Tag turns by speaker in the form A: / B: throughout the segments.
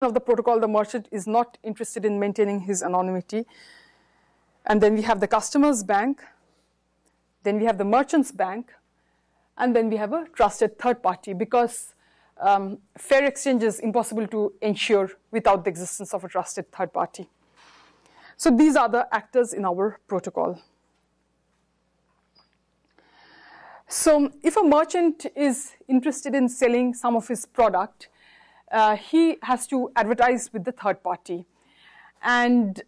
A: of the protocol, the merchant is not interested in maintaining his anonymity. And then we have the customer's bank, then we have the merchant's bank, and then we have a trusted third party, because fair exchange is impossible to ensure without the existence of a trusted third party. So these are the actors in our protocol. So if a merchant is interested in selling some of his product, he has to advertise with the third party. And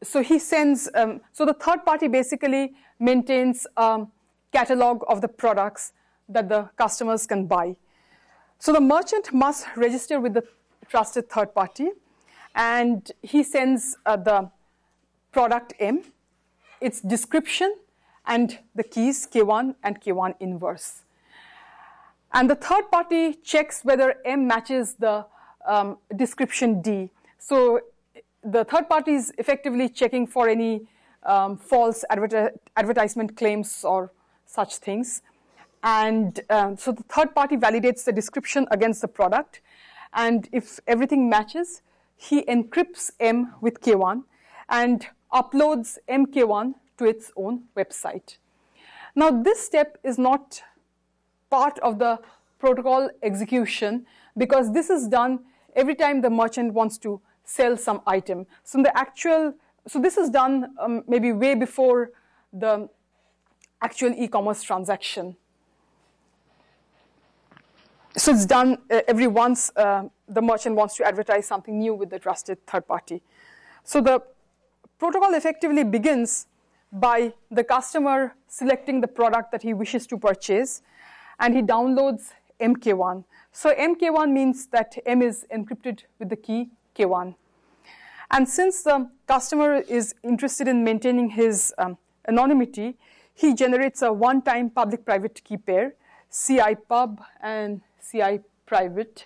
A: so he sends, so the third party basically maintains a catalog of the products that the customers can buy. So the merchant must register with the trusted third party, and he sends the product M, its description, and the keys K1 and K1 inverse. And the third party checks whether M matches the description D. So the third party is effectively checking for any false advertisement claims or such things. And so the third party validates the description against the product. And if everything matches, he encrypts M with K1 and uploads MK1 to its own website. Now, this step is not part of the protocol execution, because this is done every time the merchant wants to sell some item. So this is done maybe way before the actual e-commerce transaction. So it's done every once the merchant wants to advertise something new with the trusted third party. So the protocol effectively begins by the customer selecting the product that he wishes to purchase, and he downloads MK1. So MK1 means that M is encrypted with the key K1. And since the customer is interested in maintaining his anonymity, he generates a one-time public-private key pair, CI pub and CI private.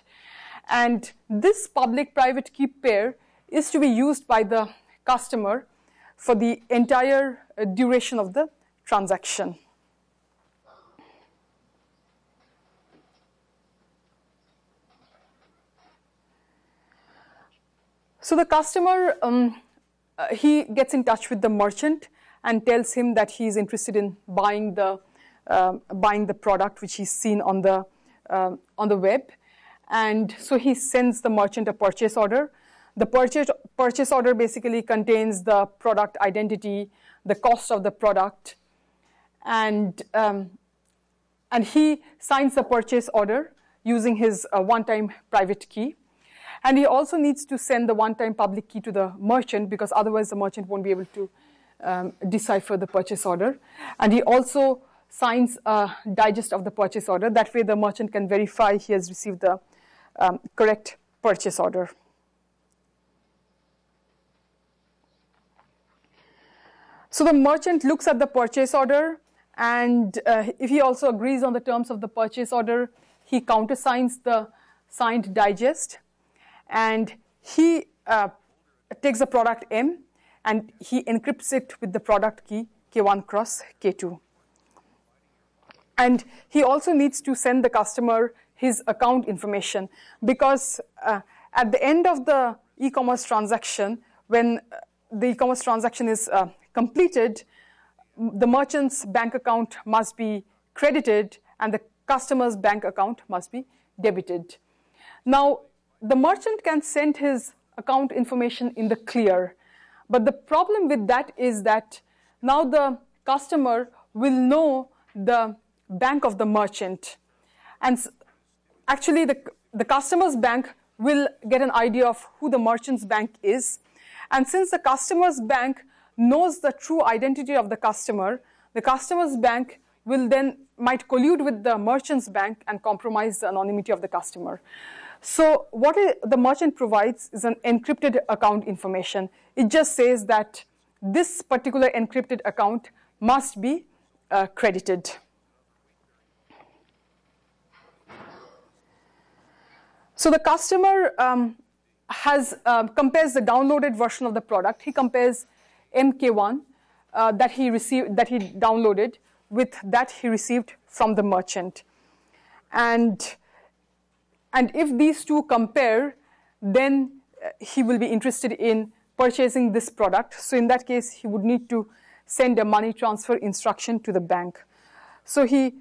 A: And this public-private key pair is to be used by the customer for the entire duration of the transaction. So the customer, he gets in touch with the merchant and tells him that he is interested in buying the product which he's seen on the web. And so he sends the merchant a purchase order. The purchase order basically contains the product identity, the cost of the product, and he signs the purchase order using his one-time private key. And he also needs to send the one-time public key to the merchant, because otherwise the merchant won't be able to decipher the purchase order. And he also signs a digest of the purchase order. That way the merchant can verify he has received the correct purchase order. So the merchant looks at the purchase order, and if he also agrees on the terms of the purchase order, he countersigns the signed digest, and he takes the product M and he encrypts it with the product key K1 cross K2. And he also needs to send the customer his account information, because at the end of the e-commerce transaction, when the e-commerce transaction is completed, the merchant's bank account must be credited and the customer's bank account must be debited. Now, the merchant can send his account information in the clear, but the problem with that is that now the customer will know the bank of the merchant. And actually, the customer's bank will get an idea of who the merchant's bank is. And since the customer's bank knows the true identity of the customer's bank might collude with the merchant's bank and compromise the anonymity of the customer. So what the merchant provides is an encrypted account information. It just says that this particular encrypted account must be credited. So the customer compares the downloaded version of the product. He compares MK1 that he downloaded with that he received from the merchant. And if these two compare, then he will be interested in purchasing this product. So in that case, he would need to send a money transfer instruction to the bank. So he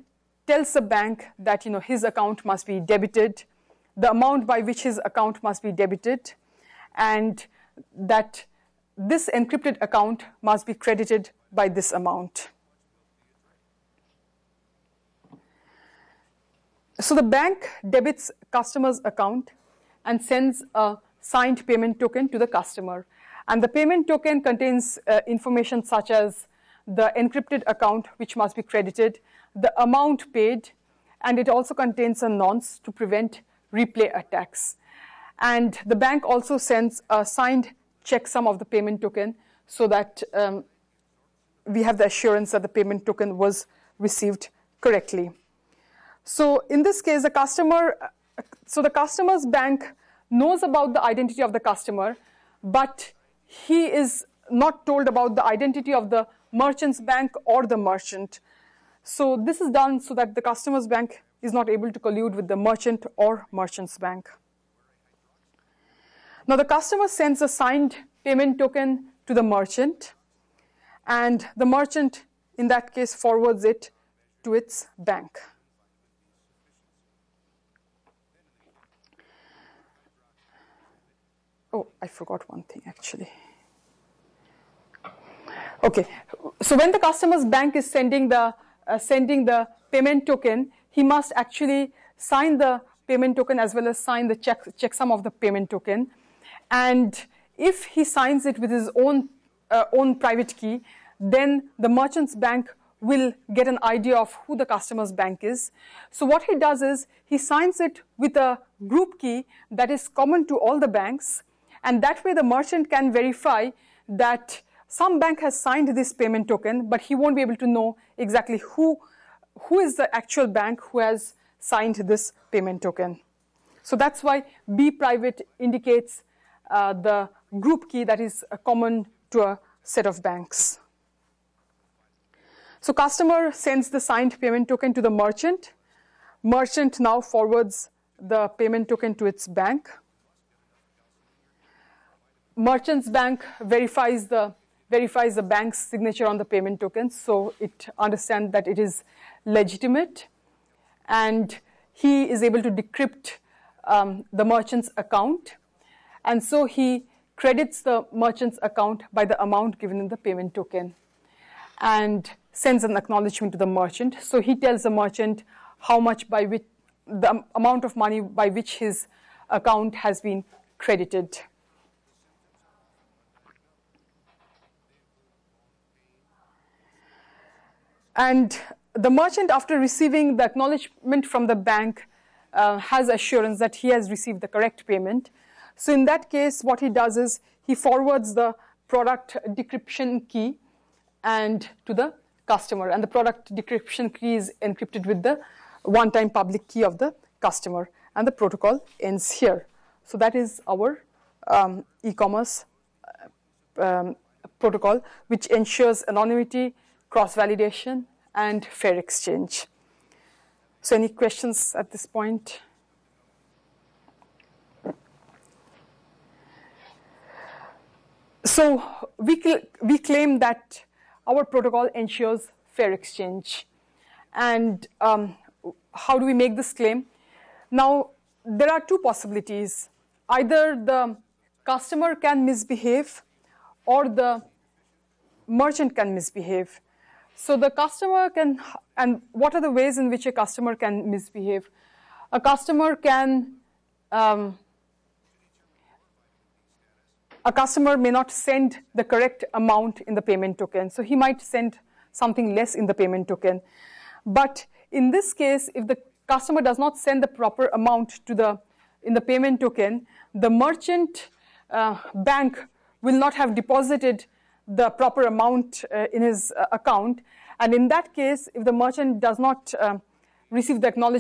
A: tells the bank that his account must be debited, the amount by which his account must be debited, and that this encrypted account must be credited by this amount. So the bank debits customer's account and sends a signed payment token to the customer. And the payment token contains information such as the encrypted account, which must be credited, the amount paid, and it also contains a nonce to prevent replay attacks. And the bank also sends a signed checksum of the payment token so that we have the assurance that the payment token was received correctly. So in this case, the customer's bank knows about the identity of the customer, but he is not told about the identity of the merchant's bank or the merchant. So this is done so that the customer's bank is not able to collude with the merchant or merchant's bank. Now the customer sends a signed payment token to the merchant, and the merchant in that case forwards it to its bank. Oh, I forgot one thing actually. Okay, so when the customer's bank is sending the payment token, he must actually sign the payment token as well as sign the checksum of the payment token. And if he signs it with his own private key, then the merchant's bank will get an idea of who the customer's bank is. So what he does is he signs it with a group key that is common to all the banks, and that way the merchant can verify that some bank has signed this payment token, but he won't be able to know exactly who is the actual bank who has signed this payment token. So that's why B private indicates the group key that is common to a set of banks. So customer sends the signed payment token to the merchant. Merchant now forwards the payment token to its bank. Merchant's bank verifies the bank's signature on the payment token, so it understands that it is legitimate, and he is able to decrypt the merchant's account, and so he credits the merchant's account by the amount given in the payment token and sends an acknowledgement to the merchant. So he tells the merchant how much the amount of money by which his account has been credited. And the merchant, after receiving the acknowledgement from the bank, has assurance that he has received the correct payment. So in that case, what he does is he forwards the product decryption key to the customer, and the product decryption key is encrypted with the one-time public key of the customer, and the protocol ends here. So that is our e-commerce protocol, which ensures anonymity, cross-validation, and fair exchange. So any questions at this point? So we claim that our protocol ensures fair exchange. And how do we make this claim? Now, there are two possibilities. Either the customer can misbehave or the merchant can misbehave. So the customer can, and what are the ways in which a customer can misbehave? A customer may not send the correct amount in the payment token. So he might send something less in the payment token. But in this case, if the customer does not send the proper amount in the payment token, the merchant bank will not have deposited the proper amount in his account. And in that case, if the merchant does not receive the acknowledgement